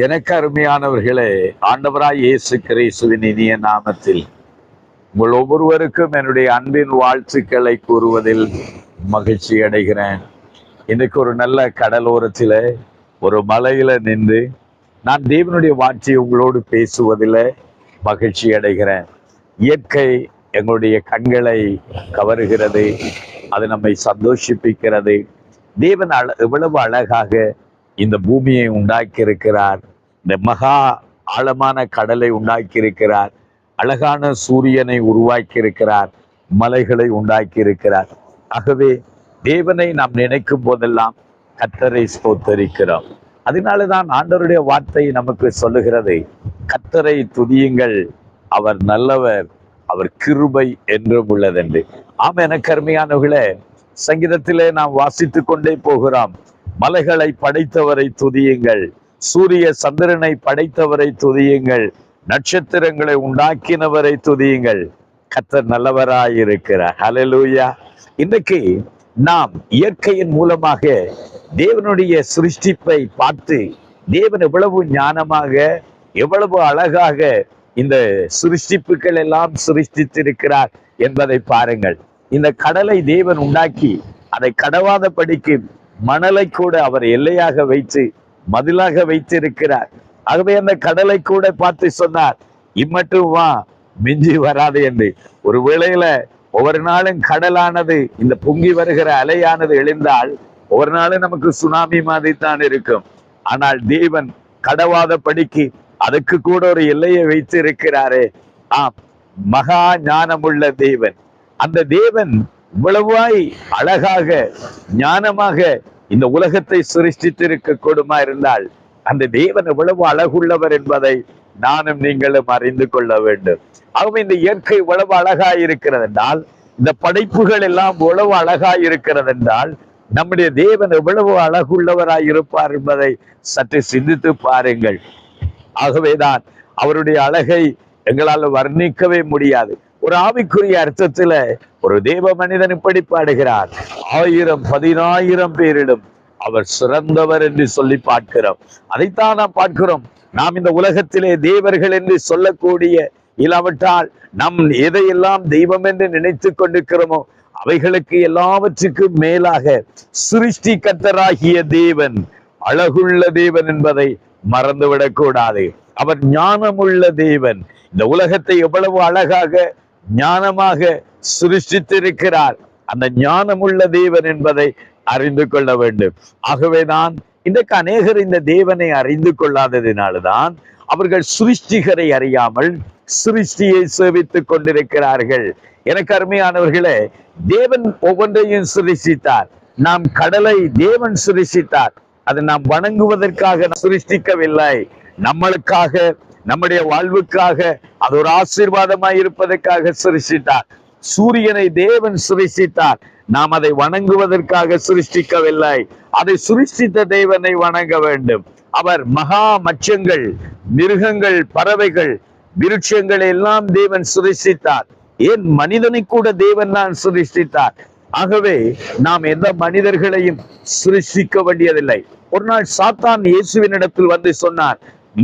எனக்கு அருமையானவர்களே, ஆண்டவராய் இயேசு கிறிஸ்துவின் இனிய நாமத்தில் உங்கள் ஒவ்வொருவருக்கும் என்னுடைய அன்பின் வாழ்த்துக்களை கூறுவதில் மகிழ்ச்சி அடைகிறேன். இன்னைக்கு ஒரு நல்ல கடலோரத்தில் ஒரு மலையில நின்று நான் தேவனுடைய வார்த்தையை உங்களோடு பேசுவதில் மகிழ்ச்சி அடைகிறேன். இயற்கை எங்களுடைய கண்களை கவருகிறது, அது நம்மை சந்தோஷிப்பிக்கிறது. தேவன் எவ்வளவு அழகாக இந்த பூமியை உண்டாக்கி இருக்கிறார், இந்த மகா ஆழமான கடலை உண்டாக்கி இருக்கிறார், அழகான சூரியனை உருவாக்கி இருக்கிறார், மலைகளை உண்டாக்கி இருக்கிறார். ஆகவே தேவனை நாம் நினைக்கும் போதெல்லாம் கர்த்தரை ஸ்தோத்தரிக்கிறோம். அதனாலதான் ஆண்டவருடைய வார்த்தை நமக்கு சொல்லுகிறது, கர்த்தரை துதியுங்கள், அவர் நல்லவர், அவர் கிருபை என்றும் உள்ளதென்று. ஆம், எனக்கு அருமையானவர்களே, சங்கீதத்திலே நாம் வாசித்து கொண்டே போகிறோம். மலைகளை படைத்தவரை துதியுங்கள், சூரிய சந்திரனை படைத்தவரை துதியுங்கள், நட்சத்திரங்களை உண்டாக்கினவரை துதியுங்கள், கர்த்தர் நல்லவராயிருக்கிறார். ஹல்லேலூயா. இன்றைக்கு நாம் இயற்கையின் மூலமாக தேவனுடைய சிருஷ்டிப்பை பார்த்து தேவன் எவ்வளவு ஞானமாக எவ்வளவு அழகாக இந்த சிருஷ்டிப்புகள் எல்லாம் சிருஷ்டித்திருக்கிறார் என்பதை பாருங்கள். இந்த கடலை தேவன் உண்டாக்கி அதை கடவாத படிக்கு மணலை கூட அவர் எல்லையாக வைத்து மதிலாக வைத்திருக்கிறார். ஆகவே அந்த கடலை கூட பார்த்து சொன்னார், இம்மட்டும் வா, மிஞ்சி வராது என்று. ஒரு வேளையில ஒவ்வொரு நாளும் கடலானது, இந்த பொங்கி வருகிற அலையானது எழுந்தால் ஒவ்வொரு நாளும் நமக்கு சுனாமி மாதிரி தான் இருக்கும். ஆனால் தேவன் கடவாத படிக்கு அதுக்கு கூட ஒரு எல்லையை வைத்து இருக்கிறாரே. ஆம், மகா ஞானமுள்ள தேவன். அந்த தேவன் இவ்வளவாய் அழகாக ஞானமாக இந்த உலகத்தை சிருஷ்டித்திருக்க கூடுமா இருந்தால் அந்த தேவன் எவ்வளவு அழகுள்ளவர் என்பதை நானும் நீங்களும் அறிந்து கொள்ள வேண்டும். ஆகவே இந்த இயற்கை இவ்வளவு அழகாய் இருக்கிறது என்றால், இந்த படைப்புகள் எல்லாம் எவ்வளவு அழகாய் இருக்கிறது என்றால், நம்முடைய தேவன் எவ்வளவு அழகுள்ளவராய் இருப்பார் என்பதை சற்று சிந்தித்து பாருங்கள். ஆகவேதான் அவருடைய அழகை எங்களால் வர்ணிக்கவே முடியாது. ஒரு ஆவிக்குரிய அர்த்தத்துல ஒரு தேவ மனிதன் இப்படி பாடுகிறார், 1000 10,000 பேரிடும் அவர் சிறந்தவர் என்று சொல்லி பார்க்கிறோம். அதைத்தான் நாம் பார்க்கிறோம். நாம் இந்த உலகத்திலே தேவர்கள் என்று சொல்லக்கூடிய, இல்லாவிட்டால் நம் எதையெல்லாம் தெய்வம் என்று நினைத்து கொண்டிருக்கிறோமோ அவைகளுக்கு எல்லாவற்றுக்கும் மேலாக சிருஷ்டி கர்த்தராகிய தேவன் அழகுள்ள தேவன் என்பதை மறந்துவிடக் கூடாது. அவர் ஞானமுள்ள தேவன். இந்த உலகத்தை எவ்வளவு அழகாக ஞானமாக சிருஷ்டித்திருக்கிறார். அந்த ஞானமுள்ள தேவன் என்பதை அறிந்து கொள்ள வேண்டும். ஆகவே தான் இன்றைக்கு அநேகர் இந்த தேவனை அறிந்து கொள்ளாததினால்தான் அவர்கள் சிருஷ்டிகரை அறியாமல் சிருஷ்டியை சேவித்துக் கொண்டிருக்கிறார்கள். எனக்கு அருமையானவர்களே, தேவன் ஒவ்வொன்றையும் சிருஷ்டித்தார். நாம் கடலை தேவன் சிருஷ்டித்தார். அதை நாம் வணங்குவதற்காக சிருஷ்டிக்கவில்லை, நம்மளுக்காக, நம்முடைய வாழ்வுக்காக, அது ஒரு ஆசீர்வாதமாய் இருப்பதற்காக சிருஷ்டித்தார். சூரியனை தேவன் சிருஷ்டித்தார். நாம் அதை வணங்குவதற்காக சிருஷ்டிக்கவில்லை, அதை சிருஷ்டித்த தேவனை வணங்க வேண்டும். அவர் மகா மச்சங்கள், மிருகங்கள், பறவைகள், விருட்சங்களை எல்லாம் தேவன் சிருஷ்டித்தார். ஏன் மனிதனை கூட தேவன் தான் சிருஷ்டித்தார். ஆகவே நாம் எந்த மனிதர்களையும் சிருஷ்டிக்க வேண்டியதில்லை. ஒரு நாள் சாத்தான் இயேசுவின் இடத்தில் வந்து சொன்னார்,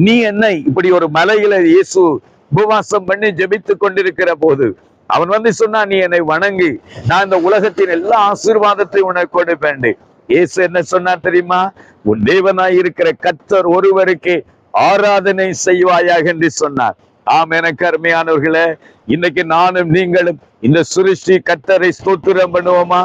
நீ என்னை இப்படி ஒரு மலையில இயேசு உபவாசம் பண்ணி ஜெபித்துக் கொண்டிருக்கிற போது அவன் வந்து சொன்னான், நீ என்னை வணங்கி நான் இந்த உலகத்தின் எல்லா ஆசீர்வாதத்தையும் உனக்கு கொடுப்பேன். இயேசு என்ன சொன்னார் தெரியுமா? உன் தேவனாய் இருக்கிற கர்த்தர் ஒருவருக்கு ஆராதனை செய்வாயாக என்று சொன்னார். ஆம், எனக்கு அருமையானவர்களே, இன்னைக்கு நானும் நீங்களும் இந்த சிருஷ்டி கர்த்தரை ஸ்தோத்திரம் பண்ணுவோமா?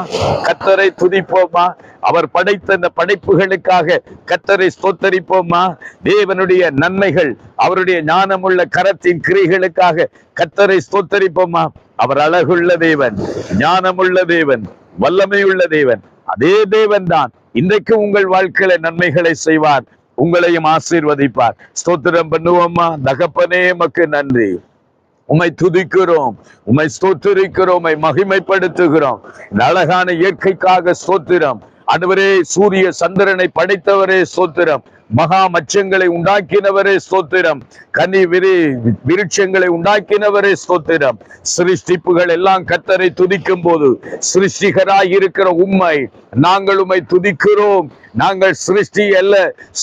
கர்த்தரை துதிப்போமா? அவர் படைத்த இந்த படைப்புகளுக்காக கர்த்தரை ஸ்தோத்தரிப்போமா? தேவனுடைய நன்மைகள், அவருடைய ஞானமுள்ள கரத்தின் கிரியைகளுக்காக கர்த்தரை ஸ்தோத்தரிப்போமா? அவர் அழகுள்ள தேவன், ஞானமுள்ள தேவன், வல்லமையுள்ள தேவன். அதே தேவன் தான் இன்றைக்கு உங்கள் வாழ்க்கையில நன்மைகளை செய்வார், உங்களையும் ஆசீர்வதிப்பார். ஸ்தோத்திரம் பண்ணுவோமா? தகப்பனே, மக்கு நன்றி, உம்மை துதிக்கிறோம், உம்மை ஸ்தோத்திரிக்கிறோம், உம்மை மகிமைப்படுத்துகிறோம். இந்த அழகான இயற்கைக்காக ஸ்தோத்திரம். ஆண்டவரே, சூரிய சந்திரனை படைத்தவரே ஸ்தோத்திரம். மகா மச்சங்களை உண்டாக்கினவரே ஸ்தோத்திரம். கனி விருட்சங்களை உண்டாக்கினவரே ஸ்தோத்திரம். சிருஷ்டிப்புகள் எல்லாம் கர்த்தரை துதிக்கும் போது சிருஷ்டிகராய் இருக்கிற உம்மை நாங்கள் உம்மை துதிக்கிறோம். நாங்கள் சிருஷ்டி அல்ல,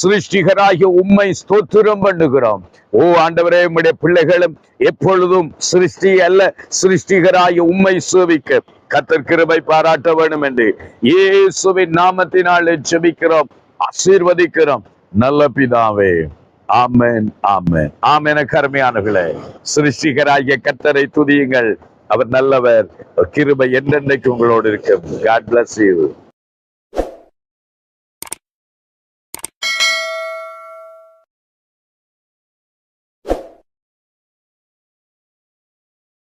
சிருஷ்டிகராகிய உம்மை ஸ்தோத்திரம் பண்ணுகிறோம். ஓ ஆண்டவரே, உம்முடைய பிள்ளைகளும் எப்பொழுதும் சிருஷ்டி அல்ல, சிருஷ்டிகராகிய உம்மை சேவிக்க கர்த்தர் கிருபை பாராட்ட வேண்டும் என்று இயேசுவின் நாமத்தினால் ஜெபிக்கிறோம், ஆசீர்வதிக்கிறோம் நல்ல பிதாவே. ஆமென், ஆமென், ஆமென். கருமையானவர்களே, சிருஷ்டிகராகிய கர்த்தரை துதியுங்கள். அவர் நல்லவர், கிருபை என்றென்றைக்கு உங்களோடு இருக்கும். God bless you.